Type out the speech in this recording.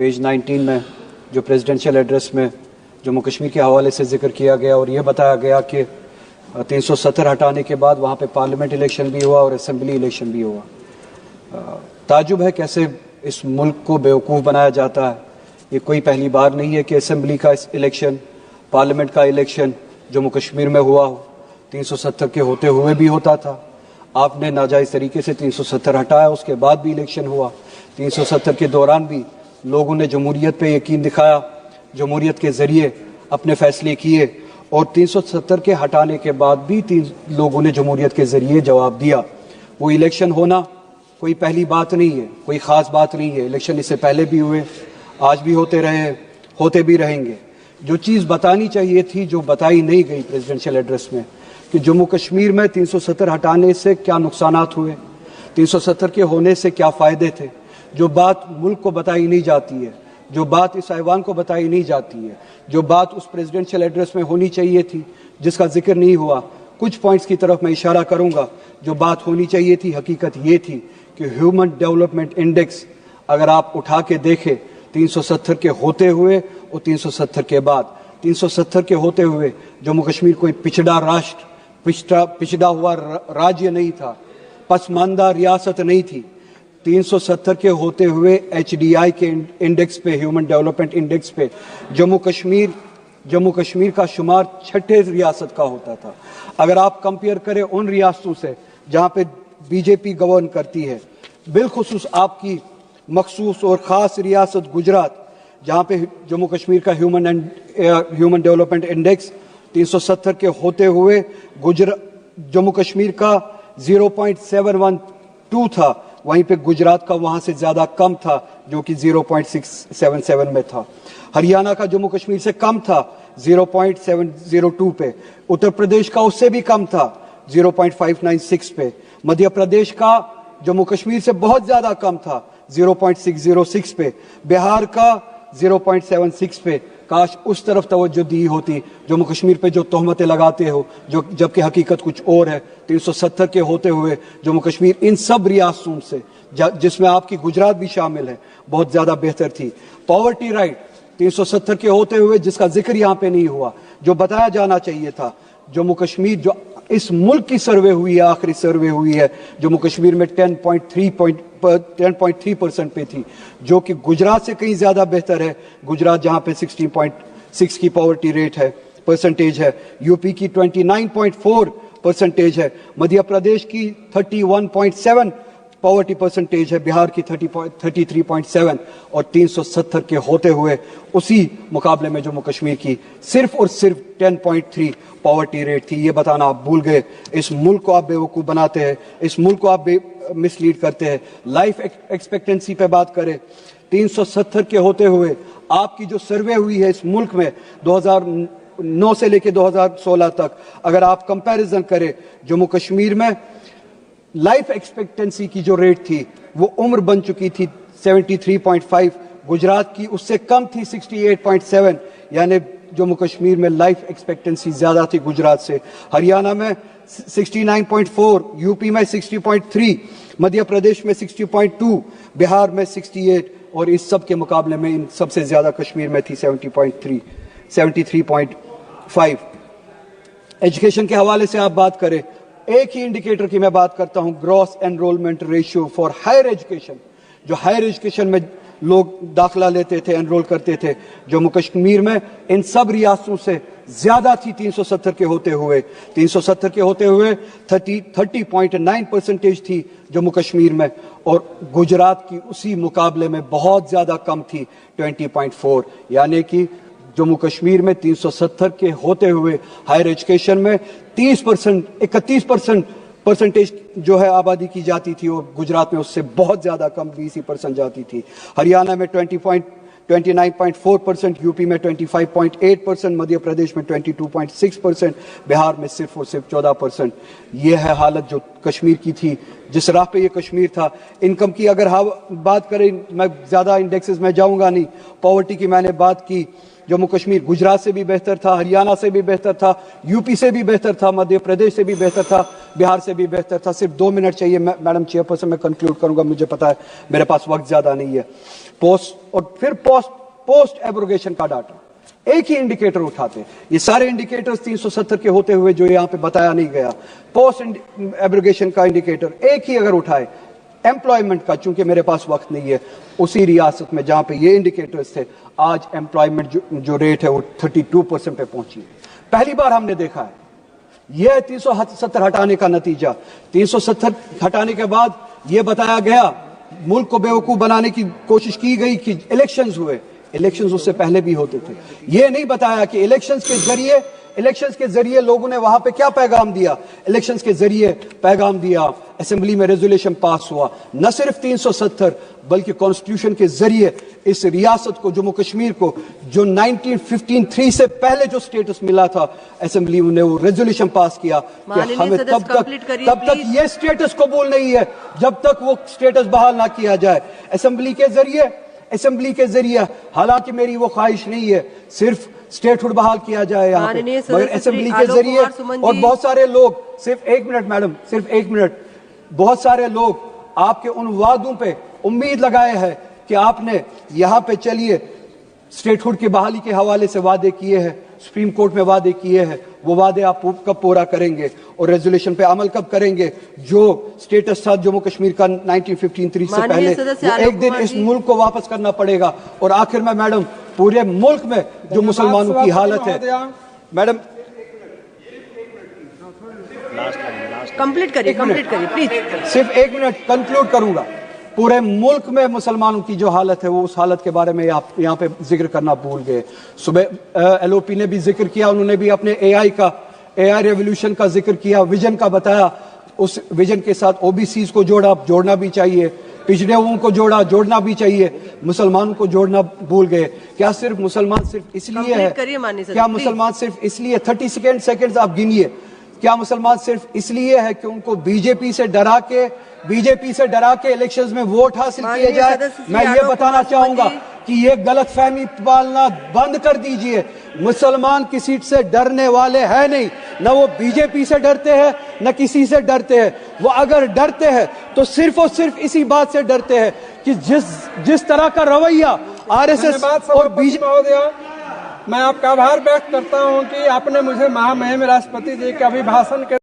Page 19 में जो presidential address में जम्मू कश्मीर के हवाले से जिक्र किया गया और ये बताया गया कि 370 हटाने के बाद वहाँ पे पार्लियामेंट इलेक्शन भी हुआ और असेंबली इलेक्शन भी हुआ। ताजुब है कैसे इस मुल्क को बेवकूफ़ बनाया जाता है। ये कोई पहली बार नहीं है कि असेंबली का इलेक्शन, पार्लियामेंट का इलेक्शन जम्मू कश्मीर में हुआ हो। 370 के होते हुए भी होता था, आपने नाजायज़ तरीके से 370 हटाया, उसके बाद भी इलेक्शन हुआ। 370 के दौरान भी लोगों ने जमहूरियत पे यकीन दिखाया, जमहूरियत के ज़रिए अपने फ़ैसले किए और 370 के हटाने के बाद भी लोगों ने जमहूरियत के ज़रिए जवाब दिया। वो इलेक्शन होना कोई पहली बात नहीं है, कोई ख़ास बात नहीं है। इलेक्शन इससे पहले भी हुए, आज भी होते रहे, होते भी रहेंगे। जो चीज़ बतानी चाहिए थी, जो बताई नहीं गई प्रेसिडेंशियल एड्रेस में, कि जम्मू कश्मीर में 370 हटाने से क्या नुकसानात हुए, 370 के होने से क्या फ़ायदे थे, जो बात मुल्क को बताई नहीं जाती है, जो बात इस ऐवान को बताई नहीं जाती है, जो बात उस प्रेसिडेंशियल एड्रेस में होनी चाहिए थी, जिसका जिक्र नहीं हुआ। कुछ पॉइंट्स की तरफ मैं इशारा करूंगा। जो बात होनी चाहिए थी, हकीकत ये थी कि ह्यूमन डेवलपमेंट इंडेक्स अगर आप उठा के देखें 370 के होते हुए और 370 के बाद, 370 के होते हुए जम्मू कश्मीर कोई पिछड़ा राष्ट्र, पिछड़ा हुआ राज्य नहीं था, पसमानदा रियासत नहीं थी। 370 के होते हुए HDI के इंडेक्स पे, ह्यूमन डेवलपमेंट इंडेक्स पे जम्मू कश्मीर का शुमार 6ठे रियासत का होता था। अगर आप कंपेयर करें उन रियासतों से जहां पे बीजेपी गवर्न करती है, बिलखुसूस आपकी मखसूस और ख़ास रियासत गुजरात, जहां पे जम्मू कश्मीर का ह्यूमन डेवलपमेंट इंडेक्स 370 के होते हुए जम्मू कश्मीर का 0.712 था, वहीं पे गुजरात का वहां से ज़्यादा कम था जो कि 0.677 में था। हरियाणा का जम्मू कश्मीर से कम था 0.702 पे, उत्तर प्रदेश का उससे भी कम था 0.596 पे, मध्य प्रदेश का जम्मू कश्मीर से बहुत ज़्यादा कम था 0.606 पे, बिहार का 0.76 पे। काश उस तरफ तवज्जो दी होती। जम्मू कश्मीर पे जो तोहमतें लगाते हो, जो जबकि हकीकत कुछ और है। 370 के होते हुए जम्मू कश्मीर इन सब रियासतों से, जिसमें आपकी गुजरात भी शामिल है, बहुत ज़्यादा बेहतर थी। पॉवर्टी राइट 370 के होते हुए, जिसका जिक्र यहाँ पे नहीं हुआ, जो बताया जाना चाहिए था, जम्मू कश्मीर जो इस मुल्क की सर्वे हुई है, आखिरी सर्वे हुई है, जम्मू कश्मीर में 10.3% पे थी, जो कि गुजरात से कहीं ज़्यादा बेहतर है। गुजरात जहाँ पे 16.6 की पॉवर्टी रेट है, परसेंटेज है, यूपी की 29.4% है, मध्य प्रदेश की 31.7 पॉवर्टी परसेंटेज है, बिहार की 33.7 और 370 के होते हुए उसी मुकाबले में जम्मू कश्मीर की सिर्फ और सिर्फ 10.3 पॉवर्टी रेट थी। ये बताना आप भूल गए। इस मुल्क को आप बेवकूफ़ बनाते हैं, इस मुल्क को आप मिसलीड करते हैं। लाइफ एक्सपेक्टेंसी पे बात करें, 370 के होते हुए आपकी जो सर्वे हुई है इस मुल्क में 2009 से लेकर 2016 तक, अगर आप कंपैरिजन करें, जम्मू कश्मीर में लाइफ एक्सपेक्टेंसी की जो रेट थी वो उम्र बन चुकी थी 73.5, गुजरात की उससे कम थी 68.7, यानी जम्मू कश्मीर में लाइफ एक्सपेक्टेंसी ज़्यादा थी गुजरात से। हरियाणा में 69.4, यूपी में 60.3, मध्य प्रदेश में 60.2, बिहार में 68 और इस सब के मुकाबले में इन सबसे ज़्यादा कश्मीर में थी 73.5। एजुकेशन के हवाले से आप बात करें, एक ही इंडिकेटर की मैं बात करता हूं, gross enrolment ratio for higher education. जो हायर एजुकेशन में लोग दाखिला लेते थे, एनरोल करते थे, जम्मू कश्मीर में इन सब रियासतों से ज्यादा थी 370 के होते हुए। 370 के होते हुए 30.9% थी जम्मू कश्मीर में और गुजरात की उसी मुकाबले में बहुत ज्यादा कम थी 20.4, यानी कि जम्मू कश्मीर में 370 के होते हुए हायर एजुकेशन में 31% जो है आबादी की जाती थी और गुजरात में उससे बहुत ज़्यादा कम 20% जाती थी। हरियाणा में 29.4%, यूपी में 25.8%, मध्य प्रदेश में 22.6%, बिहार में सिर्फ और सिर्फ 14%। ये है हालत जो کشمیر کی تھی، جس راہ پہ یہ کشمیر تھا. انکم کی اگر بات کریں، میں زیادہ انڈیکسز میں جاؤں گا نہیں. پاورٹی کی میں نے بات کی، جموں کشمیر گجرات سے بھی بہتر تھا، ہریانہ سے بھی بہتر تھا، یو پی سے بھی بہتر تھا، مدھیہ پردیش سے بھی بہتر تھا، بہار سے بھی بہتر تھا. صرف 2 منٹ چاہیے میڈم چیئر پرسن، میں کنکلوڈ کروں گا، مجھے پتا ہے میرے پاس وقت زیادہ نہیں ہے. پوسٹ ایبروگیشن کا ڈاٹا ایک ہی انڈیکیٹر اٹھاتے ہیں. یہ سارے انڈیکیٹرز 370 کے ہوتے ہوئے جو یہاں پہ بتایا نہیں گیا، پوسٹ ایبروگیشن کا انڈیکیٹر ایک ہی اگر اٹھائے، ایمپلائمنٹ کا، چونکہ میرے پاس وقت نہیں ہے، اسی ریاست میں جہاں پہ یہ انڈیکیٹرز تھے، آج ایمپلائمنٹ جو ریٹ ہے وہ 32% پہ پہنچی ہے. پہلی بار ہم نے دیکھا ہے. یہ 370 ہٹانے کا نتیجہ. 370 ہٹانے کے بعد یہ بتایا گیا، ملک کو بیوقوف بنانے کی کوشش کی گئی کہ الیکشنز ہوئے. الیکشنز اس سے پہلے بھی ہوتے تھے. یہ نہیں بتایا کہ الیکشنز کے ذریعے لوگوں نے وہاں پہ کیا پیغام دیا. الیکشنز کے ذریعے پیغام دیا، اسمبلی میں ریزولوشن پاس ہوا. نہ صرف 370 بلکہ کانسٹیٹیوشن کے ذریعے اس ریاست کو، جموں کشمیر کو، جو 1953 سے پہلے جو سٹیٹس ملا تھا، اسمبلی نے وہ ریزولوشن پاس کیا کہ ہمیں تب تک یہ سٹیٹس قبول نہیں ہے جب تک وہ سٹیٹس بحال نہ کیا جائے. اسمبلی کے ذریعے حالانکہ میری وہ خواہش نہیں ہے صرف سٹیٹ ہوڈ بحال کیا جائے یہاں پہ، مگر اسمبلی کے ذریعے. اور بہت سارے لوگ، صرف 1 منٹ میڈم، صرف 1 منٹ، بہت سارے لوگ آپ کے ان وعدوں پہ امید لگائے ہیں کہ آپ نے یہاں پہ چلیے سٹیٹ ہوڈ کی بحالی کے حوالے سے وعدے کیے ہیں، سپریم کورٹ میں وعدے کیے ہیں. وہ وعدے آپ کب پورا کریں گے اور ریزولوشن پہ عمل کب کریں گے؟ جو سٹیٹس تھا جموں کشمیر کا 1953 سے پہلے، وہ ایک دن اس ملک کو واپس کرنا پڑے گا. اور آخر میں میڈم، پورے ملک میں جو مسلمانوں کی حالت ہے، میڈم کمپلیٹ کریے پلیز. صرف 1 منٹ کنکلوڈ کروں گا. پورے ملک میں مسلمانوں کی جو حالت ہے، وہ اس حالت کے بارے میں یہاں پہ ذکر کرنا بھول گئے. صبح ایل او پی نے بھی ذکر کیا، انہوں نے بھی اپنے اے آئی ریولوشن کا ذکر کیا، ویژن کا بتایا. اس ویژن کے ساتھ او بی سیز کو جوڑنا بھی چاہیے، پچھڑے ہوئوں کو جوڑنا بھی چاہیے، مسلمانوں کو جوڑنا بھول گئے. کیا صرف مسلمان صرف اس لیے ہے، کیا مسلمان صرف اس لیے 30 سیکنڈز آپ گنیے، کیا مسلمان صرف اس لیے ہے کہ ان کو بی جے پی سے ڈرا کے الیکشنز میں ووٹ حاصل کیے جائے؟ میں یہ بتانا چاہوں گا کہ یہ غلط فہمی پالنا بند کر دیجئے. مسلمان کسی سے ڈرنے والے ہیں نہیں، نہ وہ بی جے پی سے ڈرتے ہیں نہ کسی سے ڈرتے ہیں. وہ اگر ڈرتے ہیں تو صرف اور صرف اسی بات سے ڈرتے ہیں کہ جس طرح کا رویہ آر ایس ایس اور بی جے پی. میں آپ کا آبھار ویکت کرتا ہوں کہ آپ نے مجھے مہامہم راشٹرپتی جی کے ابھیبھاشن کے